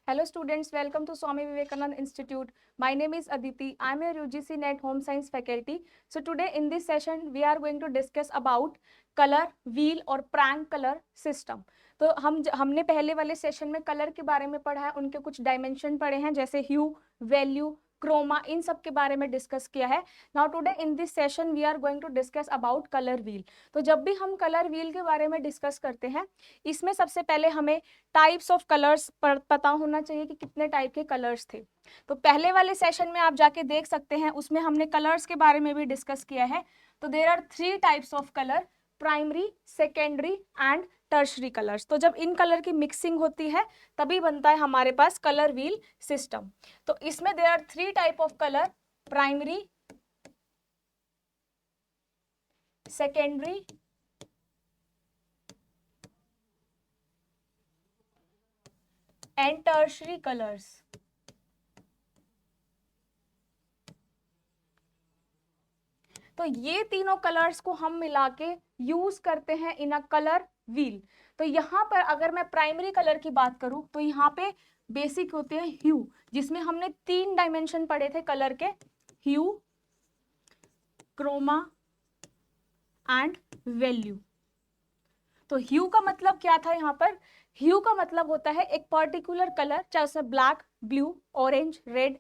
Hello students, welcome to Swami Vivekananda Institute. My name is Aditi. I am a UGC NET Home Science faculty. So today in this session we are going to discuss about color wheel और prank color system. तो हमने पहले वाले session में colour के बारे में पढ़ा है, उनके कुछ डायमेंशन पढ़े हैं जैसे ह्यू, वैल्यू, क्रोमा, इन सब के बारे में डिस्कस किया है. Now today in this session we are going to discuss about colour wheel. तो जब भी हम कलर व्हील के बारे में डिस्कस करते हैं, इसमें सबसे पहले हमें टाइप्स ऑफ कलर्स पता होना चाहिए कि कितने टाइप के कलर्स थे. तो पहले वाले सेशन में आप जाके देख सकते हैं, उसमें हमने कलर्स के बारे में भी डिस्कस किया है. तो there are 3 types of colour, primary, secondary and tertiary colours. तो जब इन कलर की मिक्सिंग होती है तभी बनता है हमारे पास कलर व्हील सिस्टम. तो इसमें there are 3 type of colour, primary, secondary and tertiary colours. तो ये तीनों कलर्स को हम मिला के यूज करते हैं इन अ कलर व्हील. तो यहाँ पर अगर मैं प्राइमरी कलर की बात करूं तो यहाँ पे बेसिक होते हैं ह्यू, जिसमें हमने 3 डायमेंशन पढ़े थे कलर के, ह्यू, क्रोमा एंड वैल्यू. तो ह्यू का मतलब क्या था यहाँ पर? ह्यू का मतलब होता है एक पर्टिकुलर कलर, चाहे उसमें black, blue, orange, red,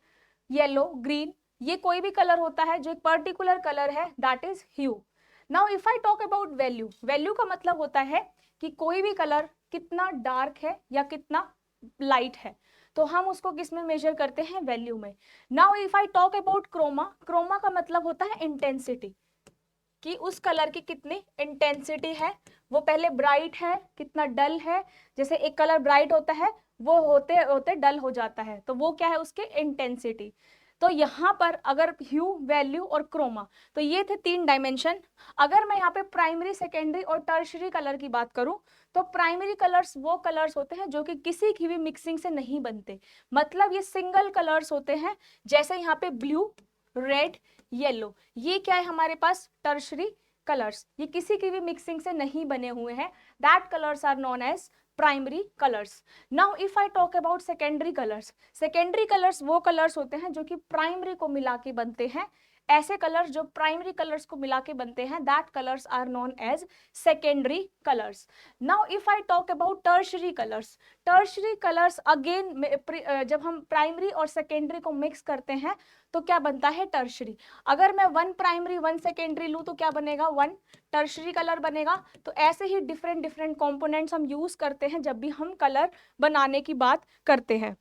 yellow, green, ये कोई भी कलर होता है जो एक पर्टिकुलर कलर है, that is hue. Now if I talk about value, value का मतलब होता है कि कोई भी कलर कितना डार्क है या कितना लाइट है, तो हम उसको किस में मेजर करते हैं? वैल्यू में. Now if I talk about chroma, chroma का मतलब होता है इंटेंसिटी, कि उस कलर की कितनी इंटेंसिटी है, वो पहले ब्राइट है, कितना डल है. जैसे एक कलर ब्राइट होता है वो होते होते डल हो जाता है, तो वो क्या है? उसके इंटेंसिटी. तो यहाँ पर अगर ह्यू, वैल्यू और क्रोमा, तो ये थे 3 डायमेंशन. अगर मैं यहाँ पे प्राइमरी, सेकेंडरी और टर्शरी कलर की बात करूं, तो प्राइमरी कलर्स वो कलर्स होते हैं जो कि किसी की भी मिक्सिंग से नहीं बनते, मतलब ये सिंगल कलर्स होते हैं. जैसे यहाँ पे ब्लू, रेड, येलो, ये क्या है हमारे पास? Tertiary colours. ये किसी की भी मिक्सिंग से नहीं बने हुए हैं, that colours are known as primary colours. Now if I talk about secondary colours, secondary colours वो कलर्स होते हैं जो कि प्राइमरी को मिला के बनते हैं. ऐसे कलर्स जो प्राइमरी कलर्स को मिला के बनते हैं, that colours are known as secondary colours. Now if I talk about tertiary colours, tertiary colours again जब हम प्राइमरी और सेकेंडरी को मिक्स करते हैं तो क्या बनता है? टर्शरी. अगर मैं 1 प्राइमरी 1 सेकेंडरी लूं तो क्या बनेगा? 1 टर्शरी कलर बनेगा. तो ऐसे ही डिफरेंट डिफरेंट कंपोनेंट्स हम यूज करते हैं जब भी हम कलर बनाने की बात करते हैं.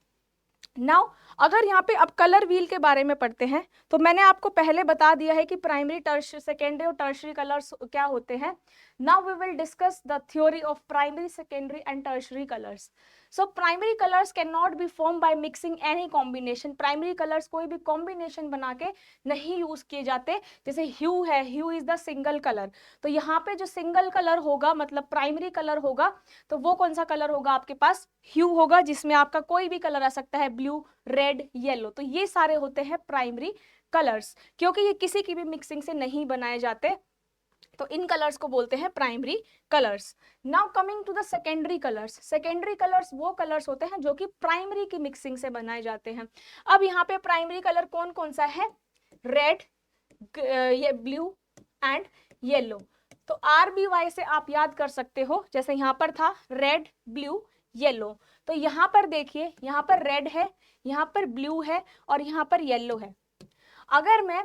नाउ अगर यहाँ पे अब कलर व्हील के बारे में पढ़ते हैं, तो मैंने आपको पहले बता दिया है कि प्राइमरी, टर्शरी, सेकेंडरी और टर्शरी कलर्स क्या होते हैं. Now we will discuss the theory of primary, secondary and tertiary colours. So primary colours can not be form by mixing any combination. Primary colours कोई भी कॉम्बिनेशन बना के नहीं use किए जाते. जैसे ह्यू है, ह्यू इज द सिंगल कलर, तो यहाँ पे जो सिंगल कलर होगा मतलब प्राइमरी कलर होगा, तो वो कौन सा कलर होगा आपके पास? ह्यू होगा, जिसमें आपका कोई भी कलर आ सकता है, ब्लू, रेड, येलो. तो ये सारे होते हैं प्राइमरी कलर्स, क्योंकि ये किसी की भी मिक्सिंग से नहीं बनाए जाते, तो इन कलर्स को बोलते हैं primary colours. Now coming to the secondary colours, secondary colours वो कलर्स होते हैं जो कि प्राइमरी की मिक्सिंग से बनाए जाते हैं. अब यहाँ पे प्राइमरी कलर कौन कौन सा है? रेड, ये ब्लू एंड येलो. तो RBY से आप याद कर सकते हो, जैसे यहाँ पर था रेड, ब्लू, येलो. तो यहाँ पर देखिए, यहाँ पर रेड है, यहाँ पर ब्लू है और यहाँ पर येलो है. अगर मैं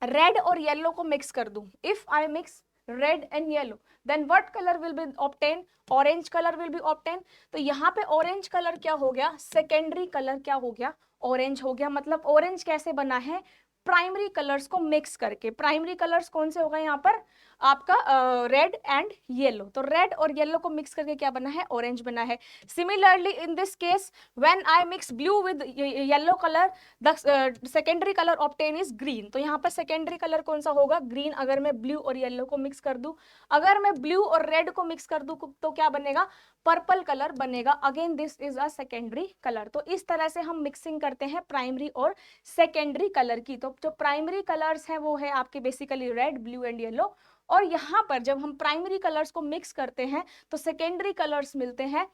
रेड और येलो को मिक्स कर दूं, if I mix red and yellow, then what colour will be obtain? Orange colour will be obtain. तो यहाँ पे ऑरेंज कलर क्या हो गया? सेकेंडरी कलर क्या हो गया? ऑरेंज हो गया. मतलब ऑरेंज कैसे बना है? प्राइमरी कलर्स को मिक्स करके. प्राइमरी कलर्स कौन से हो गए यहाँ पर? आपका रेड एंड येलो. तो रेड और येलो को मिक्स करके क्या बना है? ऑरेंज बना है. Similarly in this case when I mix blue with yellow colour, the secondary colour obtain is green. तो यहाँ पर सेकेंडरी कलर कौन सा होगा? ग्रीन. अगर मैं ब्लू और येलो को मिक्स कर दूं, अगर मैं ब्लू और रेड को मिक्स कर दूं तो क्या बनेगा? पर्पल कलर बनेगा. Again this is a secondary colour. तो इस तरह से हम मिक्सिंग करते हैं प्राइमरी और सेकेंडरी कलर की. तो जो प्राइमरी कलर्स हैं वो है आपके basically red, blue and yellow. और यहाँ पर जब हम प्राइमरी कलर्स को मिक्स करते हैं तो सेकेंडरी कलर्स मिलते हैं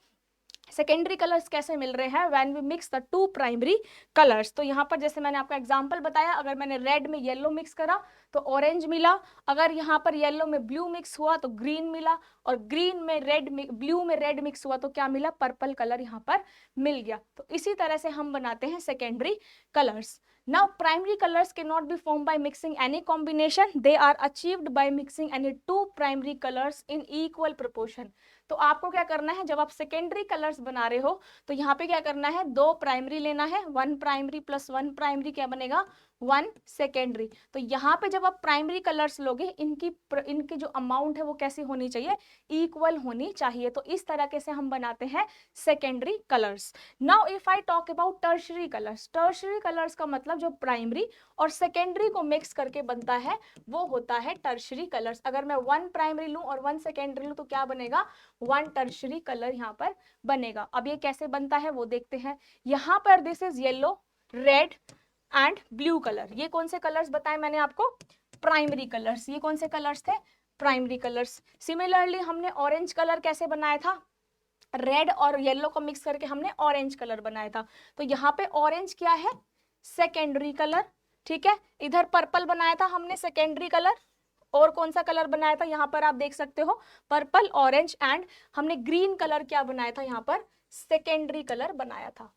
सेकेंडरी कलर्स कैसे मिल रहे हैं, when we mix the two primary colours. तो यहाँ पर जैसे मैंने आपको एग्जांपल बताया, अगर मैंने रेड में येलो मिक्स करा तो ऑरेंज मिला, अगर यहाँ पर येलो में ब्लू मिक्स हुआ तो ग्रीन मिला, और ग्रीन में रेड, ब्लू में रेड मिक्स हुआ तो क्या मिला, पर्पल कलर यहाँ पर मिल गया। तो इसी तरह से हम बनाते हैं secondary colours. Now primary colors cannot be formed by mixing any combination, they are achieved by mixing any two primary colors in equal proportion। तो आपको क्या करना है, जब आप सेकेंडरी कलर्स बना रहे हो तो यहाँ पे क्या करना है, दो प्राइमरी लेना है, one primary plus one primary क्या बनेगा, वन सेकेंडरी। तो यहाँ पे जब आप प्राइमरी कलर्स लोगे, इनकी जो अमाउंट है वो कैसी होनी चाहिए, इक्वल होनी चाहिए। तो इस तरीके से हम बनाते हैं secondary colours. Now if I talk about tertiary colours, tertiary colours का मतलब जो प्राइमरी और सेकेंडरी को मिक्स करके बनता है वो होता है टर्शरी कलर्स। अगर मैं वन प्राइमरी लूं और वन सेकेंडरी लूं तो क्या बनेगा, वन टर्शरी कलर यहाँ पर बनेगा। अब ये कैसे बनता है वो देखते हैं। यहाँ पर this is yellow, red and blue colour, ये कौन से कलर्स बताए मैंने आपको, प्राइमरी कलर्स। ये कौन से कलर्स थे, प्राइमरी कलर्स। सिमिलरली हमने ऑरेंज कलर कैसे बनाया था, रेड और येलो को मिक्स करके हमने ऑरेंज कलर बनाया था। तो यहाँ पे ऑरेंज क्या है, सेकेंडरी कलर, ठीक है। इधर पर्पल बनाया था हमने सेकेंडरी कलर, और कौन सा कलर बनाया था, यहाँ पर आप देख सकते हो पर्पल, ऑरेंज एंड हमने ग्रीन कलर क्या बनाया था, यहाँ पर सेकेंडरी कलर बनाया था।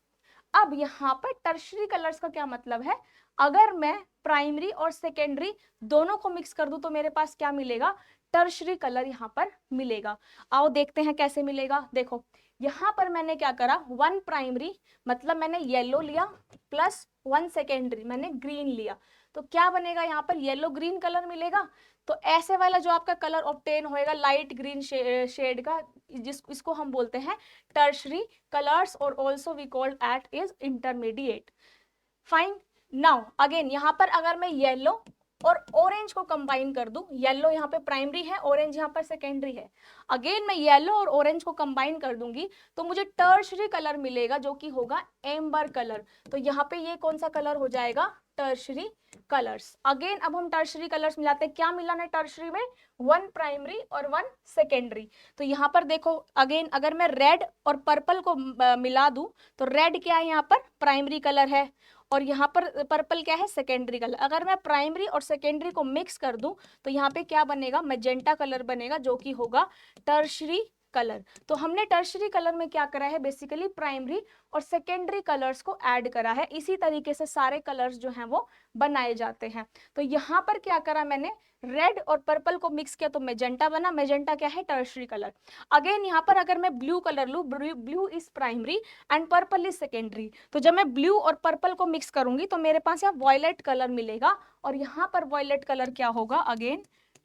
अब यहाँ पर टर्शरी कलर्स का क्या मतलब है, अगर मैं प्राइमरी और सेकेंडरी दोनों को मिक्स कर दूं तो मेरे पास क्या मिलेगा, टर्शरी कलर यहाँ पर मिलेगा। आओ देखते हैं कैसे मिलेगा। देखो यहाँ पर मैंने क्या करा, वन प्राइमरी मतलब मैंने येलो लिया प्लस वन सेकेंडरी मैंने ग्रीन लिया, तो क्या बनेगा, यहाँ पर येलो ग्रीन कलर मिलेगा। तो ऐसे वाला जो आपका कलर ऑब्टेन होएगा लाइट ग्रीन शेड का, इसको हम बोलते हैं टर्शरी कलर्स, और also we called it is intermediate. Fine. Now again यहाँ पर अगर मैं येलो और ऑरेंज को कंबाइन कर दूं, येलो यहाँ पे प्राइमरी है, ऑरेंज यहाँ पर सेकेंडरी है, अगेन मैं येलो और ऑरेंज को कंबाइन कर दूंगी तो मुझे टर्शरी कलर मिलेगा जो कि होगा एम्बर कलर। तो यहाँ पे ये कौन सा कलर हो जाएगा, टर्शरी कलर्स। अगेन अब हम टर्शरी कलर्स मिलाते हैं, क्या मिलाना है टर्शरी में, वन प्राइमरी और वन सेकेंडरी। तो यहाँ पर देखो अगेन अगर मैं रेड और पर्पल को मिला दूं तो रेड क्या है, यहाँ पर प्राइमरी कलर है, और यहाँ पर पर्पल क्या है, सेकेंडरी कलर। अगर मैं प्राइमरी और सेकेंडरी को मिक्स कर दूं तो यहाँ पे क्या बनेगा, मैजेंटा कलर बनेगा जो कि होगा टर्शरी कलर। तो हमने टर्शरी कलर में क्या करा है, बेसिकली प्राइमरी और सेकेंडरी कलर्स को ऐड करा है। इसी तरीके से सारे कलर्स जो हैं वो बनाए जाते हैं। तो यहाँ पर क्या करा मैंने, रेड और पर्पल को मिक्स किया तो मैजेंटा बना, मैजेंटा क्या है, टर्शरी कलर। अगेन यहाँ पर अगर मैं ब्लू कलर लूँ, blue is primary and purple is secondary, तो जब मैं ब्लू और पर्पल को मिक्स करूंगी तो मेरे पास यहाँ वॉयलेट कलर मिलेगा, और यहाँ पर वॉयलेट कलर क्या होगा, अगेन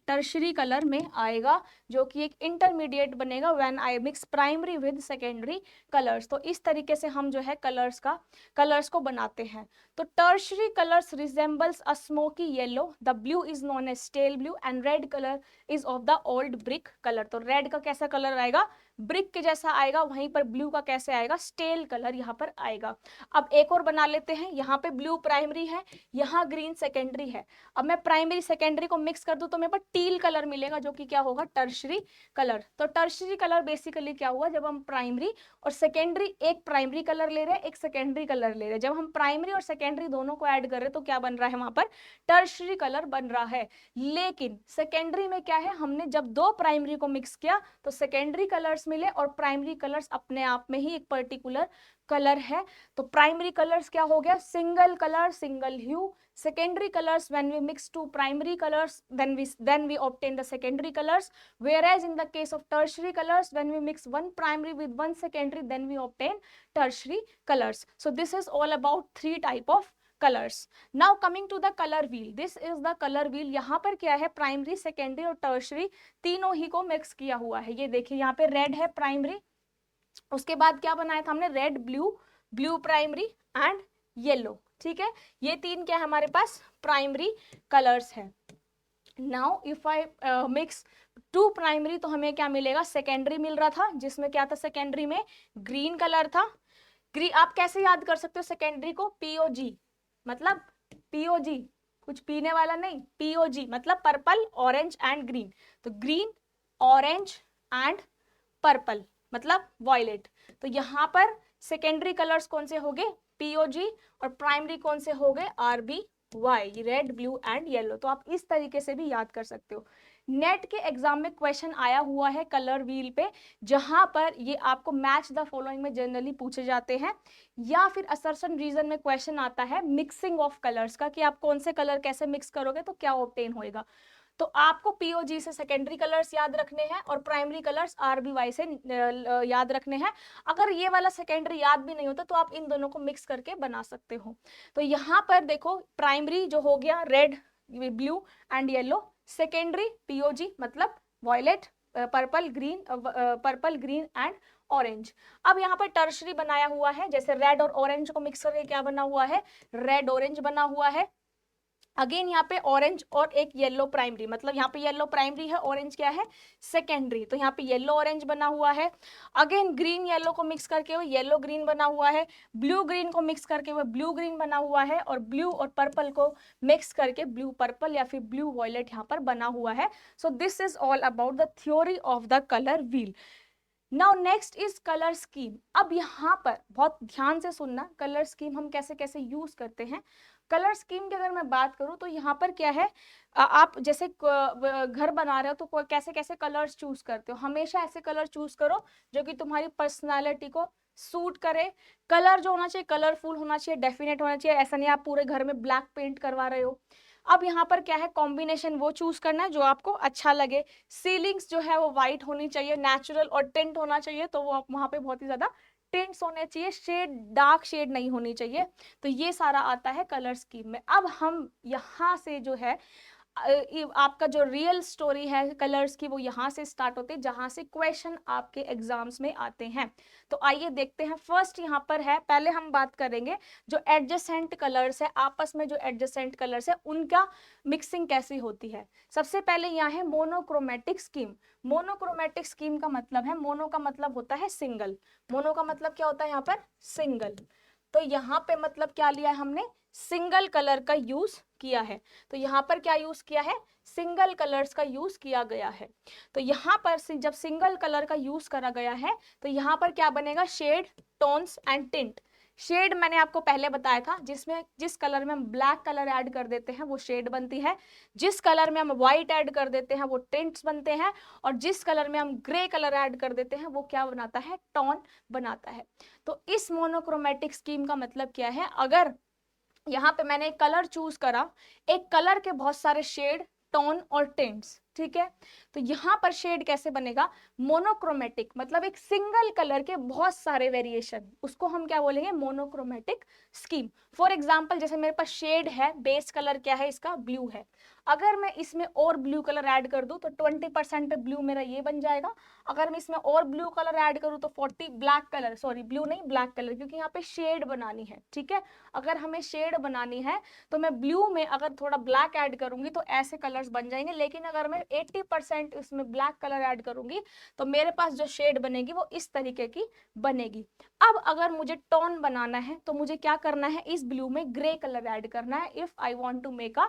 टर्शरी कलर में आएगा, जो कि एक इंटरमीडिएट बनेगा when I mix primary with secondary colours. तो इस तरीके से हम जो है कलर्स को बनाते हैं। तो tertiary colours resembles a smoky yellow, the blue is known as stale blue and red colour is of the old brick colour. तो रेड का कैसा कलर आएगा, ब्रिक के जैसा आएगा, वहीं पर ब्लू का कैसे आएगा, स्टेल कलर यहाँ पर आएगा। अब एक और बना लेते हैं, यहाँ पे ब्लू प्राइमरी है, यहाँ ग्रीन सेकेंडरी है। अब मैं प्राइमरी सेकेंडरी को मिक्स कर दूं तो मेरे पास टील कलर मिलेगा जो कि क्या होगा, टर्शरी कलर। तो टर्शरी कलर बेसिकली क्या हुआ, जब हम प्राइमरी और सेकेंडरी, एक प्राइमरी कलर ले रहे हैं एक सेकेंडरी कलर ले रहे हैं, जब हम प्राइमरी और सेकेंडरी दोनों को ऐड कर रहे हैं तो क्या बन रहा है, वहां पर टर्शरी कलर बन रहा है। लेकिन सेकेंडरी में क्या है, हमने जब दो प्राइमरी को मिक्स किया तो सेकेंडरी कलर्स मिले, और प्राइमरी कलर्स अपने आप में ही एक पर्टिकुलर कलर है। तो प्राइमरी कलर्स क्या हो गया, single colour, single hue. secondary colors, when we mix two primary colors, then we obtain the secondary colors, whereas in the case of tertiary colors, when we mix one primary with one secondary, then we obtain tertiary colors. So this is all about three type of colors. Now coming to the color wheel, this is the color wheel. यहाँ पर क्या है, primary, secondary और tertiary तीनों ही को mix किया हुआ है। ये देखिए यहाँ पे रेड है प्राइमरी, उसके बाद क्या बनाया था हमने, red blue, blue primary and yellow, ठीक है। ये तीन क्या है हमारे पास, प्राइमरी कलर्स है। Now if I mix two primary तो हमें क्या मिलेगा, सेकेंडरी मिल रहा था, जिसमें क्या था, सेकेंडरी में ग्रीन कलर था। आप कैसे याद कर सकते हो सेकेंडरी को, पीओजी, मतलब पीओजी कुछ पीने वाला नहीं, पीओजी मतलब पर्पल, ऑरेंज एंड ग्रीन। तो ग्रीन, ऑरेंज एंड पर्पल, मतलब वॉयलेट। तो यहाँ पर सेकेंडरी कलर्स कौन से हो गए, पीओजी, और प्राइमरी कौन से हो गए, RB Y, red blue and yellow. तो आप इस तरीके से भी याद कर सकते हो। नेट के एग्जाम में क्वेश्चन आया हुआ है कलर व्हील पे, जहां पर ये आपको मैच द फॉलोइंग में जनरली पूछे जाते हैं, या फिर असर्शन रीजन में क्वेश्चन आता है मिक्सिंग ऑफ कलर्स का, कि आप कौन से कलर कैसे मिक्स करोगे तो क्या ऑब्टेन होएगा। तो आपको पीओजी से सेकेंडरी कलर्स याद रखने हैं और प्राइमरी कलर्स आरबीवाई से याद रखने हैं। अगर ये वाला सेकेंडरी याद भी नहीं होता तो आप इन दोनों को मिक्स करके बना सकते हो। तो यहाँ पर देखो प्राइमरी जो हो गया red blue and yellow, secondary POG मतलब violet purple green and orange. अब यहाँ पर टर्शरी बनाया हुआ है, जैसे रेड और ऑरेंज को मिक्स करके क्या बना हुआ है, रेड ऑरेंज बना हुआ है। अगेन यहाँ पे ऑरेंज और एक येलो प्राइमरी, मतलब यहाँ पे येलो प्राइमरी है, ऑरेंज क्या है, सेकेंडरी। तो यहाँ पे येलो ऑरेंज बना हुआ है। अगेन ग्रीन येलो को मिक्स करके वो येलो ग्रीन बना हुआ है, ब्लू ग्रीन को मिक्स करके वो ब्लू ग्रीन बना हुआ है, और ब्लू और पर्पल को मिक्स करके ब्लू पर्पल या फिर ब्लू वॉयलेट यहाँ पर बना हुआ है। So this is all about the theory of the colour wheel. Now next is colour scheme. अब यहाँ पर बहुत ध्यान से सुनना, कलर स्कीम हम कैसे कैसे यूज करते हैं। कलर स्कीम की अगर मैं बात करूं तो यहाँ पर क्या है, आप जैसे घर बना रहे हो तो कैसे कैसे कलर्स चूज करते हो। हमेशा ऐसे कलर चूज करो जो कि तुम्हारी पर्सनालिटी को सूट करे। कलर जो होना चाहिए कलरफुल होना चाहिए, डेफिनेट होना चाहिए। ऐसा नहीं आप पूरे घर में ब्लैक पेंट करवा रहे हो। अब यहाँ पर क्या है, कॉम्बिनेशन वो चूज करना है जो आपको अच्छा लगे। सीलिंग्स जो है वो वाइट होनी चाहिए, नेचुरल और टिंट होना चाहिए, तो वो वहाँ पे बहुत ही ज्यादा टिंट्स होने चाहिए, शेड डार्क शेड नहीं होनी चाहिए। तो ये सारा आता है कलर स्कीम में। अब हम यहाँ से जो है आपका जो रियल स्टोरी है कलर्स की वो यहाँ से स्टार्ट होते हैं, जहां से क्वेश्चन आपके एग्जाम्स में आते हैं। तो आइए देखते हैं। फर्स्ट यहाँ पर है, पहले हम बात करेंगे जो एडजेसेंट कलर्स है, आपस में जो एडजेसेंट कलर्स है उनका मिक्सिंग कैसी होती है। सबसे पहले यहाँ है मोनोक्रोमेटिक स्कीम। मोनोक्रोमेटिक स्कीम का मतलब है, मोनो का मतलब होता है सिंगल, मोनो का मतलब क्या होता है यहाँ पर, सिंगल। तो यहाँ पे मतलब क्या लिया है हमने, सिंगल कलर का यूज किया है। तो यहाँ पर क्या यूज किया है, सिंगल कलर्स का यूज किया गया है। तो यहाँ पर जब सिंगल कलर का यूज करा गया है तो यहाँ पर क्या बनेगा, shade, tones and tint. Shade मैंने आपको पहले बताया था, जिसमें जिस कलर में हम ब्लैक कलर ऐड कर देते हैं वो शेड बनती है, जिस कलर में हम व्हाइट ऐड कर देते हैं वो टिंट्स बनते हैं, और जिस कलर में हम ग्रे कलर ऐड कर देते हैं वो क्या बनाता है, टोन बनाता है। तो इस मोनोक्रोमेटिक स्कीम का मतलब क्या है, अगर यहाँ पे मैंने एक कलर चूज करा, एक कलर के बहुत सारे शेड, टोन और टिंट्स, ठीक है। तो यहाँ पर शेड कैसे बनेगा, मोनोक्रोमेटिक मतलब एक सिंगल कलर के बहुत सारे वेरिएशन, उसको हम क्या बोलेंगे, मोनोक्रोमेटिक स्कीम। फॉर एग्जांपल जैसे मेरे पास शेड है, बेस कलर क्या है इसका, ब्लू है। अगर मैं इसमें और ब्लू कलर ऐड कर दूं तो 20% ब्लू मेरा ये बन जाएगा। अगर मैं इसमें और ब्लू कलर ऐड करूं तो 40 ब्लैक कलर, सॉरी ब्लू नहीं ब्लैक कलर, क्योंकि यहाँ पे शेड बनानी है, ठीक है। अगर हमें शेड बनानी है तो मैं ब्लू में अगर थोड़ा ब्लैक ऐड करूंगी तो ऐसे कलर्स बन जाएंगे, लेकिन अगर मैं 80% इसमें ब्लैक कलर ऐड करूंगी तो मेरे पास जो शेड बनेगी वो इस तरीके की बनेगी। अब अगर मुझे टोन बनाना है तो मुझे क्या करना है, इस ब्लू में ग्रे कलर ऐड करना है। If I want to make a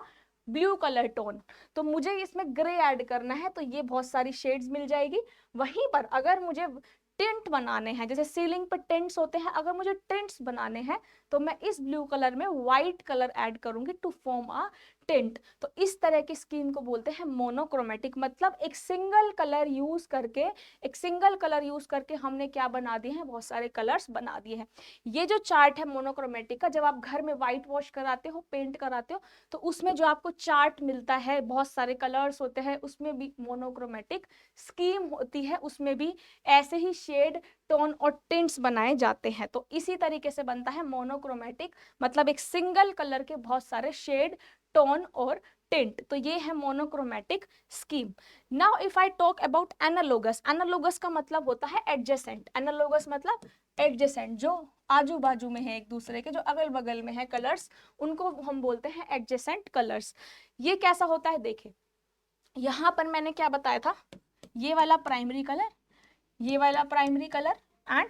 blue colour tone तो मुझे इसमें ग्रे ऐड करना है, तो ये बहुत सारी शेड्स मिल जाएगी। वहीं पर अगर मुझे टिंट बनाने हैं, जैसे सीलिंग पर टिंट्स होते हैं, अगर मुझे टिंट्स बनाने हैं तो मैं इस ब्लू कलर में व्हाइट कलर ऐड करूंगी टू फॉर्म अ टिंट। तो इस तरह की स्कीम को बोलते हैं मोनोक्रोमेटिक, मतलब एक सिंगल कलर यूज करके, एक सिंगल कलर यूज करके हमने क्या बना दिए हैं, बहुत सारे कलर्स बना दिए हैं। ये जो चार्ट है मोनोक्रोमेटिक का, जब आप घर में व्हाइट वॉश कराते हो, पेंट कराते हो, तो उसमें जो आपको चार्ट मिलता है, बहुत सारे कलर्स होते हैं, उसमें भी मोनोक्रोमेटिक स्कीम होती है, उसमें भी ऐसे ही शेड, टोन और टिंट्स बनाए जाते हैं। तो इसी तरीके से बनता है मोनोक्रोमेटिक, मतलब एक सिंगल कलर के बहुत सारे शेड, टोन और टिंट। तो ये है monochromatic scheme. Now if I talk about analogous, analogous का मतलब होता है एडजेसेंट। एनालोगस मतलब एडजेसेंट, जो आजू बाजू में है एक दूसरे के, जो अगल बगल में है कलर्स, उनको हम बोलते हैं एडजेसेंट कलर्स। ये कैसा होता है, देखें यहां पर मैंने क्या बताया था, ये वाला प्राइमरी कलर, ये वाला primary colour and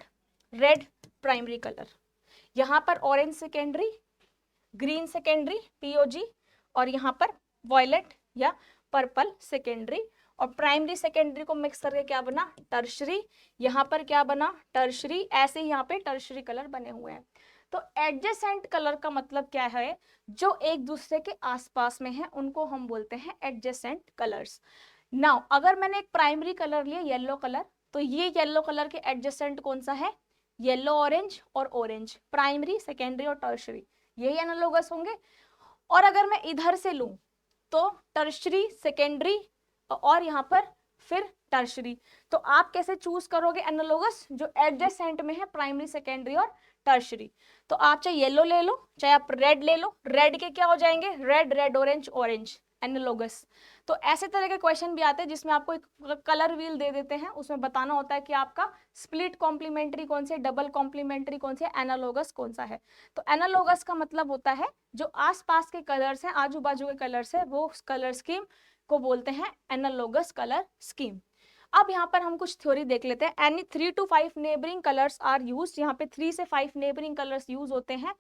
red primary colour, यहाँ पर orange secondary, green secondary POG, और यहाँ पर वॉयलेट या पर्पल सेकेंडरी और प्राइमरी सेकेंडरी को मिक्स करके क्या बना, टर्शरी। यहाँ पर क्या बना, टर्शरी। ऐसे ही यहाँ पे टर्शरी कलर बने हुए हैं। तो एडजेसेंट कलर का मतलब क्या है, जो एक दूसरे के आसपास में है उनको हम बोलते हैं एडजेसेंट कलर्स। नाउ अगर मैंने एक प्राइमरी कलर लिया येलो कलर, तो ये येलो कलर के एडजेसेंट कौन सा है, येलो ऑरेंज और ऑरेंज, प्राइमरी सेकेंडरी और टर्शरी, यही एनालोगस होंगे। और अगर मैं इधर से लूं तो टर्शरी, सेकेंडरी और यहाँ पर फिर टर्शरी। तो आप कैसे चूज करोगे एनालोगस, जो एडजेसेंट में है प्राइमरी सेकेंडरी और टर्शरी। तो आप चाहे येलो ले लो, चाहे आप रेड ले लो, रेड के क्या हो जाएंगे, red, red orange, orange, analogous. तो ऐसे तरह के क्वेश्चन भी आते हैं जिसमें आपको एक कलर व्हील दे देते हैं, उसमें बताना होता है कि आपका स्प्लिट कॉम्प्लीमेंट्री कौन से, डबल कॉम्प्लीमेंट्री कौन से, एनालोगस कौन सा है। तो एनालोगस का मतलब होता है जो आसपास के कलर्स हैं, आजू बाजू के कलर्स है, वो कलर स्कीम को बोलते हैं एनालोगस कलर स्कीम। अब यहाँ पर हम कुछ थ्योरी देख लेते हैं। Any 3 to 5 neighbouring colours are use, यहाँ पे 3 से 5 नेबरिंग कलर्स यूज होते हैं।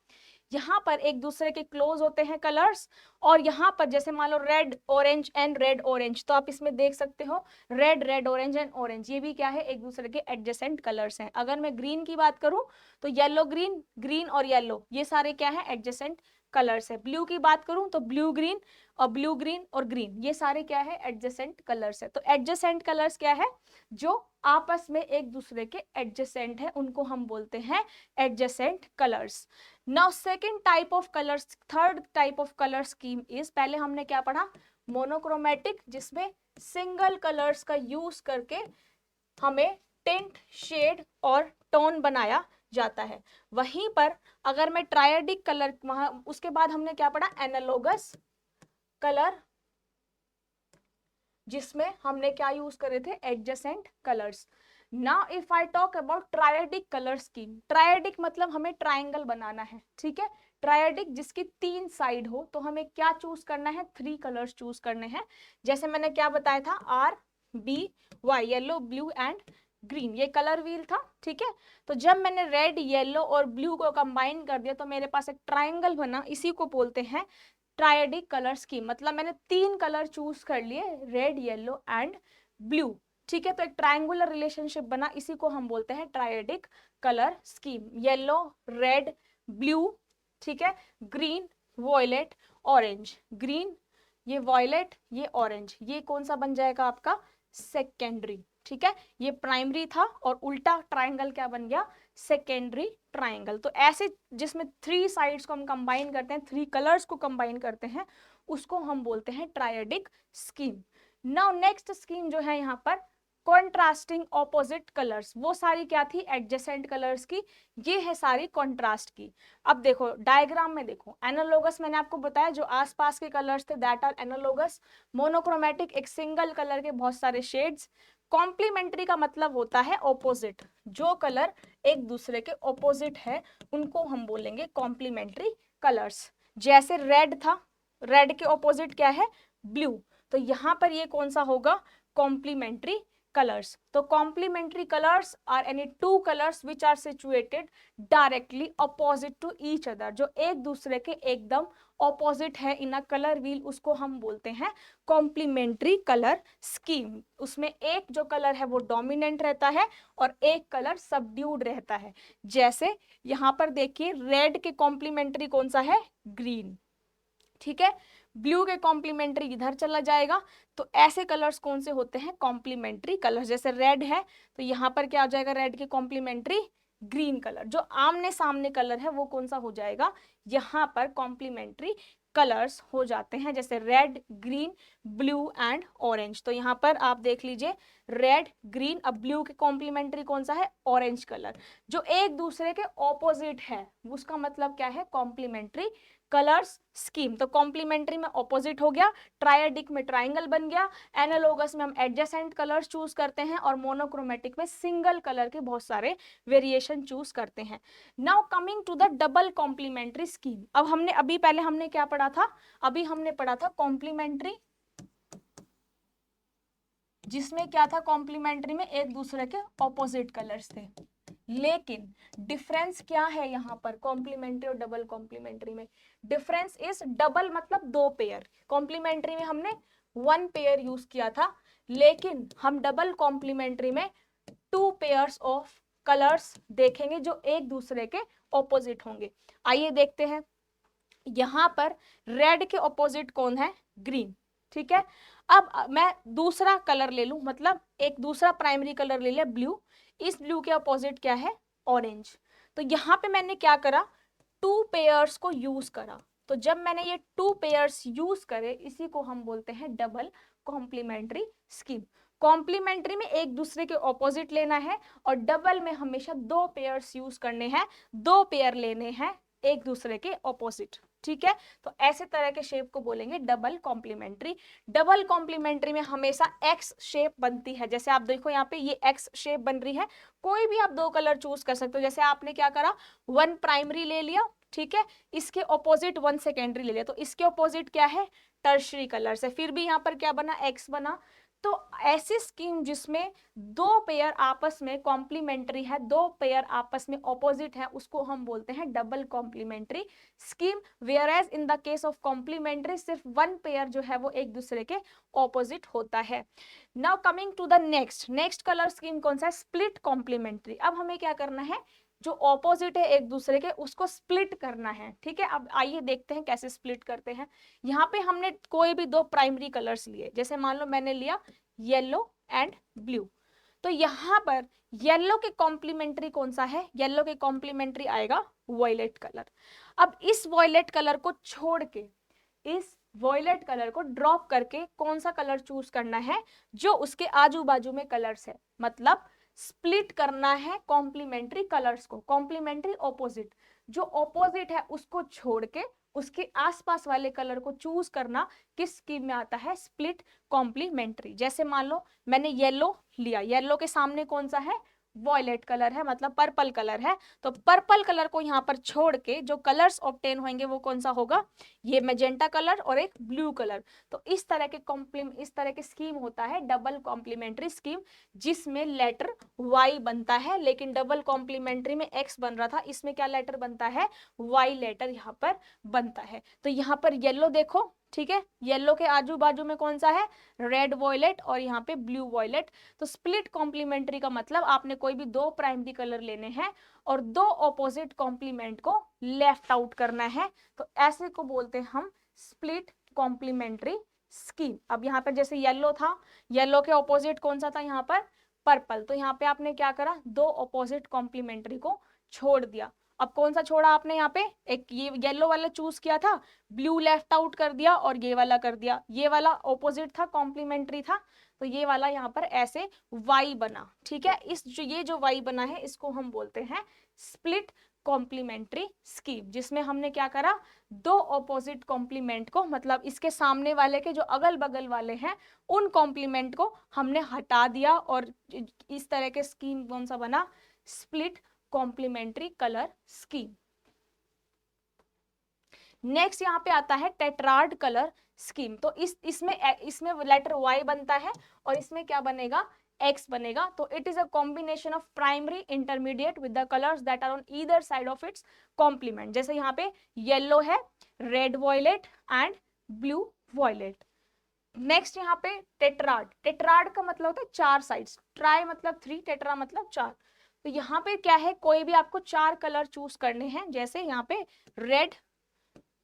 यहाँ पर एक दूसरे के क्लोज होते हैं कलर्स। और यहाँ पर जैसे मान लो red orange and red orange, तो आप इसमें देख सकते हो red, red orange and orange, ये भी क्या है, एक दूसरे के एडजेसेंट कलर्स हैं। अगर मैं ग्रीन की बात करूं तो येलो ग्रीन, ग्रीन और येलो, ये सारे क्या है, एडजेसेंट कलर्स है। ब्लू की बात करूं तो ब्लू ग्रीन और ब्लू ग्रीन और ग्रीन, ये सारे क्या है, एडजेसेंट कलर्स है। तो एडजेसेंट कलर्स क्या है, जो आपस में एक दूसरे के एडजेसेंट है, उनको हम बोलते हैं adjacent colours. Now second type of colours, third type of colour scheme is, पहले हमने क्या पढ़ा, मोनोक्रोमेटिक, जिसमें सिंगल कलर्स का यूज करके हमें टिंट, शेड और टोन बनाया जाता है। वहीं पर अगर मैं ट्रायडिक कलर, वहां उसके बाद हमने क्या पढ़ा, एनालोगस कलर, जिसमें हमने क्या यूज करे थे, adjacent colours. Now if I talk about triadic colour scheme, triadic मतलब हमें ट्रायंगल बनाना है, ठीक है। ट्रायडिक जिसकी 3 साइड हो, तो हमें क्या चूज करना है, 3 कलर्स चूज करने हैं। जैसे मैंने क्या बताया था, R B Y, yellow blue and green, ये कलर व्हील था, ठीक है। तो जब मैंने रेड, येलो और ब्लू को कंबाइन कर दिया तो मेरे पास एक ट्रायंगल बना, इसी को बोलते हैं ट्रायडिक कलर स्कीम। मतलब मैंने 3 कलर चूज कर लिए, रेड, येलो एंड ब्लू, ठीक है। तो एक ट्रायंगुलर रिलेशनशिप बना, इसी को हम बोलते हैं triadic colour scheme. Yellow, red, blue, ठीक है, ग्रीन, वॉयलेट, ऑरेंज, ग्रीन, ये वॉयलेट, ये ऑरेंज, ये कौन सा बन जाएगा आपका, सेकेंडरी, ठीक है। ये प्राइमरी था और उल्टा ट्रायंगल क्या बन गया, सेकेंडरी ट्रायंगल। तो ऐसे जिसमें 3 साइड्स को हम कंबाइन करते हैं, 3 कलर्स को कंबाइन करते हैं, उसको हम बोलते हैं triadic scheme. Now next scheme जो है यहाँ पर कॉन्ट्रास्टिंग ऑपोजिट कलर्स, वो सारी क्या थी, एडजेसेंट कलर्स की, ये है सारी कॉन्ट्रास्ट की। अब देखो डायग्राम में देखो, एनालोगस मैंने आपको बताया जो आसपास के कलर्स थे, दैट आर एनालोगस। मोनोक्रोमेटिक एक सिंगल कलर के बहुत सारे शेड्स। कॉम्प्लीमेंट्री का मतलब होता है ऑपोजिट, जो कलर एक दूसरे के ऑपोजिट है उनको हम बोलेंगे कॉम्प्लीमेंट्री कलर्स। जैसे रेड था, रेड के ऑपोजिट क्या है, ब्लू, तो यहाँ पर ये कौन सा होगा, कॉम्प्लीमेंट्री कलर्स। तो complementary colours are any 2 colours which are situated directly opposite to each other, जो एक दूसरे के एकदम ऑपोजिट है इन अ कलर व्हील, उसको हम बोलते हैं कॉम्प्लीमेंट्री कलर स्कीम। उसमें एक जो कलर है वो डोमिनेंट रहता है और एक कलर सबड्यूड रहता है। जैसे यहाँ पर देखिए रेड के कॉम्प्लीमेंट्री कौन सा है, ग्रीन, ठीक है। ब्लू के कॉम्प्लीमेंट्री इधर चला जाएगा। तो ऐसे कलर्स कौन से होते हैं, कॉम्प्लीमेंट्री कलर्स। जैसे रेड है तो यहाँ पर क्या हो जाएगा, रेड के कॉम्प्लीमेंट्री ग्रीन कलर। जो आमने सामने कलर है वो कौन सा हो जाएगा, यहाँ पर कॉम्प्लीमेंट्री कलर्स हो जाते हैं, जैसे red, green, blue and orange. तो यहाँ पर आप देख लीजिए रेड, ग्रीन, अब ब्लू के कॉम्प्लीमेंट्री कौन सा है, ऑरेंज कलर। जो एक दूसरे के ऑपोजिट है उसका मतलब क्या है, कॉम्प्लीमेंट्री कलर्स स्कीम। तो कॉम्प्लीमेंट्री में ऑपोजिट हो गया, ट्रायडिक में ट्राइंगल बन गया, एनालोगस में हम एडजेसेंट कलर्स चूज करते हैं और मोनोक्रोमेटिक में सिंगल कलर के बहुत सारे वेरिएशन चूज करते हैं। Now coming to the double complementary scheme. अब हमने अभी पहले हमने क्या पढ़ा था, अभी हमने पढ़ा था कॉम्प्लीमेंट्री, जिसमें क्या था, कॉम्प्लीमेंट्री में एक दूसरे के ऑपोजिट कलर्स थे। लेकिन डिफरेंस क्या है यहाँ पर कॉम्प्लीमेंट्री और डबल कॉम्प्लीमेंट्री में, डिफरेंस इज डबल मतलब 2 पेयर, कॉम्प्लीमेंट्री में हमने 1 पेयर यूज किया था, लेकिन हम डबल कॉम्प्लीमेंट्री में 2 पेयर्स ऑफ कलर्स देखेंगे जो एक दूसरे के ऑपोजिट होंगे। आइए देखते हैं। यहां पर रेड के ऑपोजिट कौन है? ग्रीन। ठीक है, अब मैं दूसरा कलर ले लूं, मतलब एक दूसरा प्राइमरी कलर ले लिया ब्लू। इस ब्लू के ऑपोजिट क्या है? ऑरेंज। तो यहां पे मैंने क्या करा? 2 पेयर्स को यूज करा। तो जब मैंने ये 2 पेयर्स यूज करे, इसी को हम बोलते हैं डबल कॉम्प्लीमेंट्री स्कीम। कॉम्प्लीमेंट्री में एक दूसरे के ऑपोजिट लेना है, और डबल में हमेशा 2 पेयर्स यूज करने हैं, 2 पेयर लेने हैं एक दूसरे के ऑपोजिट। ठीक है, तो ऐसे तरह के शेप को बोलेंगे डबल कॉम्प्लीमेंट्री। डबल कॉम्प्लीमेंट्री में हमेशा एक्स शेप बनती है। जैसे आप देखो यहाँ पे ये एक्स शेप बन रही है। कोई भी आप 2 कलर चूज कर सकते हो। जैसे आपने क्या करा? 1 प्राइमरी ले लिया, ठीक है, इसके ऑपोजिट 1 सेकेंडरी ले लिया, तो इसके ऑपोजिट क्या है? टर्शरी कलर से, फिर भी यहाँ पर क्या बना? एक्स बना। तो ऐसी स्कीम जिसमें 2 पेयर आपस में कॉम्प्लीमेंट्री है, 2 पेयर आपस में ऑपोजिट है, उसको हम बोलते हैं double complementary scheme. Whereas in the case of complementary सिर्फ 1 पेयर जो है वो एक दूसरे के ऑपोजिट होता है। Now coming to the next colour scheme कौन सा है? Split complementary. अब हमें क्या करना है? जो ऑपोजिट है एक दूसरे के, उसको स्प्लिट करना है। ठीक है, अब आइए देखते हैं कैसे स्प्लिट करते हैं। यहाँ पे हमने कोई भी 2 प्राइमरी कलर्स लिए, जैसे मान लो मैंने लिया येलो एंड ब्लू। तो यहाँ पर येलो के कॉम्प्लीमेंट्री कौन सा है? येलो के कॉम्प्लीमेंट्री आएगा वॉयलेट कलर। अब इस वॉयलेट कलर को छोड़ के, इस वॉयलेट कलर को ड्रॉप करके कौन सा कलर चूज करना है? जो उसके आजू बाजू में कलर्स है, मतलब स्प्लिट करना है कॉम्प्लीमेंट्री कलर्स को, कॉम्प्लीमेंट्री ऑपोजिट। जो ऑपोजिट है उसको छोड़ के उसके आसपास वाले कलर को चूज करना किस स्कीम में आता है? Split complementary. जैसे मान लो मैंने येलो लिया, येलो के सामने कौन सा है? वॉयलेट कलर है, मतलब पर्पल कलर है। तो पर्पल कलर को यहाँ पर छोड़ के जो कलर्स ऑब्टेन होंगे वो कौन सा होगा? ये मैजेंटा कलर और एक ब्लू कलर। तो इस तरह के स्कीम होता है डबल कॉम्प्लीमेंट्री स्कीम, जिसमें लेटर वाई बनता है, लेकिन डबल कॉम्प्लीमेंट्री में एक्स बन रहा था, इसमें क्या लेटर बनता है? वाई लेटर यहाँ पर बनता है। तो यहाँ पर येलो देखो, ठीक है, येलो के आजू बाजू में कौन सा है? रेड वॉयलेट, और यहाँ पे ब्लू वॉयलेट। तो स्प्लिट कॉम्प्लीमेंट्री का मतलब आपने कोई भी 2 प्राइमरी कलर लेने हैं और 2 ऑपोजिट कॉम्प्लीमेंट को लेफ्ट आउट करना है। तो ऐसे को बोलते हैं हम स्प्लिट कॉम्प्लीमेंट्री स्कीम। अब यहाँ पर जैसे येलो था, येलो के ऑपोजिट कौन सा था? यहाँ पर पर्पल। तो यहाँ पे आपने क्या करा? 2 ऑपोजिट कॉम्प्लीमेंट्री को छोड़ दिया। अब कौन सा छोड़ा आपने? यहाँ पे एक ये येलो वाला चूज किया था, ब्लू लेफ्ट आउट कर दिया और ये वाला कर दिया। ये वाला ऑपोजिट था, कॉम्प्लीमेंट्री था, तो ये वाला यहाँ पर ऐसे वाई बना। ठीक है, ये जो वाई बना है इसको हम बोलते हैं स्प्लिट कॉम्प्लीमेंट्री स्कीम, जिसमें हमने क्या करा? 2 ऑपोजिट कॉम्प्लीमेंट को, मतलब इसके सामने वाले के जो अगल बगल वाले हैं उन कॉम्प्लीमेंट को हमने हटा दिया, और इस तरह के स्कीम कौन सा बना? Split complementary colour scheme. Next यहाँ पे आता है टेट्राड कलर स्कीम। तो इसमें लेटर Y बनता है और इसमें क्या बनेगा? X बनेगा। तो it is a combination of primary intermediate with the colours that are on either side of its complement. जैसे यहाँ पे येलो है, red violet and blue violet. Next यहाँ पे टेट्राड। टेट्राड का मतलब होता है 4 साइड्स, ट्राई मतलब 3, टेट्रा मतलब 4। तो यहाँ पे क्या है? कोई भी आपको 4 कलर चूज करने हैं, जैसे यहाँ पे रेड,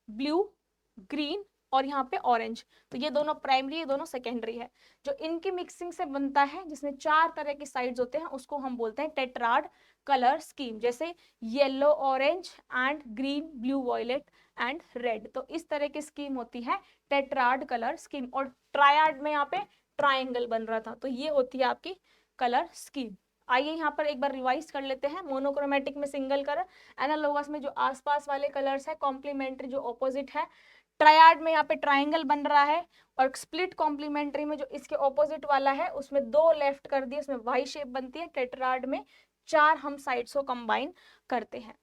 ब्लू, ग्रीन और यहाँ पे ऑरेंज। तो ये दोनों प्राइमरी, ये दोनों सेकेंडरी है। जो इनकी मिक्सिंग से बनता है, जिसमें 4 तरह के साइड्स होते हैं, उसको हम बोलते हैं टेट्राड कलर स्कीम। जैसे yellow orange and green, blue violet and red. तो इस तरह की स्कीम होती है टेट्राड कलर स्कीम। और ट्रायड में यहाँ पे ट्राइंगल बन रहा था, तो ये होती है आपकी कलर स्कीम। आइए यहाँ पर एक बार रिवाइज कर लेते हैं। मोनोक्रोमेटिक में सिंगल कलर, एनालोगस में जो आसपास वाले कलर्स है, कॉम्प्लीमेंट्री जो ऑपोजिट है, ट्रायड में यहाँ पे ट्राइंगल बन रहा है, और स्प्लिट कॉम्प्लीमेंट्री में जो इसके ऑपोजिट वाला है उसमें 2 लेफ्ट कर दिए, उसमें वाई शेप बनती है। टेट्राड में 4 हम साइड्स को कंबाइन करते हैं।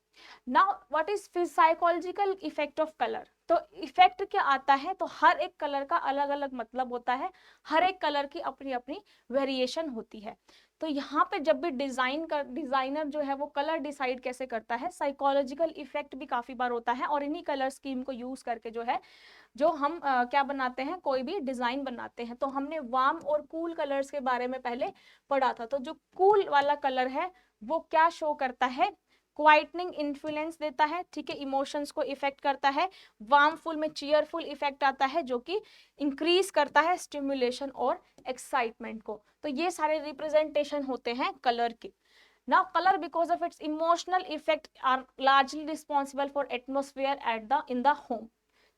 Now what is psychological effect of colour. तो इफेक्ट क्या आता है, तो हर एक कलर का अलग अलग मतलब होता है, हर एक कलर की अपनी अपनी वेरिएशन होती है। तो यहाँ पे जब भी डिजाइनर जो है वो कलर डिसाइड कैसे करता है, साइकोलॉजिकल इफेक्ट भी काफी बार होता है, और इन्हीं कलर स्कीम को यूज करके जो है जो हम क्या बनाते हैं, कोई भी डिजाइन बनाते हैं। तो हमने वार्म और कूल कलर्स के बारे में पहले पढ़ा था। तो जो कूल वाला कलर है वो क्या शो करता है, क्वाइटनिंग इन्फ्लुएंस देता है, ठीक है, इमोशंस को इफेक्ट करता है। वार्मफुल में चीयरफुल इफेक्ट आता है जो कि इंक्रीज करता है स्टिमुलेशन और एक्साइटमेंट को। तो ये सारे रिप्रेजेंटेशन होते हैं कलर के। Now color because of its emotional effect are largely responsible for atmosphere at the in the home.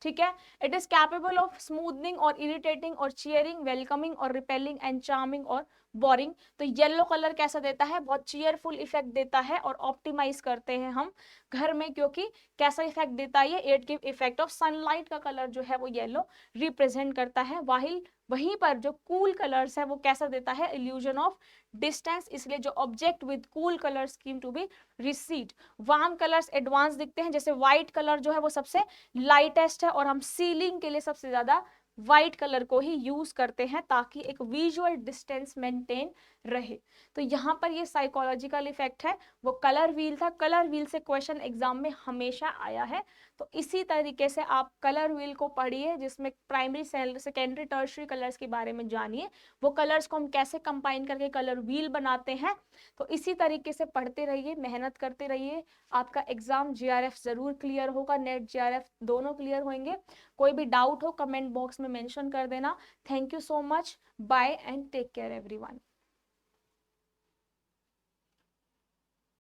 ठीक है, it is capable of smoothening और इरिटेटिंग और चीयरिंग, वेलकमिंग और रिपेलिंग एंड चार्मिंग और बोरिंग। तो येलो कलर कैसा देता है, बहुत चीयरफुल इफेक्ट देता है, और ऑप्टिमाइज करते हैं हम घर में, क्योंकि कैसा इफेक्ट देता है ये, it give effect of sunlight का कलर जो है वो येलो रिप्रेजेंट करता है। वहीं पर जो कूल कलर्स है वो कैसा देता है, इल्यूजन ऑफ डिस्टेंस, इसलिए जो object with cool colour scheme to be recede. Warm colours advance दिखते हैं, जैसे व्हाइट कलर जो है वो सबसे लाइटेस्ट है, और हम सीलिंग के लिए सबसे ज्यादा व्हाइट कलर को ही यूज करते हैं ताकि एक विजुअल डिस्टेंस मेंटेन रहे। तो यहाँ पर ये साइकोलॉजिकल इफेक्ट है, वो कलर व्हील था। कलर व्हील से क्वेश्चन एग्जाम में हमेशा आया है। तो इसी तरीके से आप कलर व्हील को पढ़िए, जिसमें प्राइमरी सेकेंडरी टर्शियरी कलर्स के बारे में जानिए, वो कलर्स को हम कैसे कंबाइन करके कलर व्हील बनाते हैं। तो इसी तरीके से पढ़ते रहिए, मेहनत करते रहिए, आपका एग्जाम जीआरएफ जरूर क्लियर होगा, नेट जीआरएफ दोनों क्लियर होंगे। कोई भी डाउट हो कमेंट बॉक्स में मेंशन कर देना। Thank you so much, bye and take care everyone.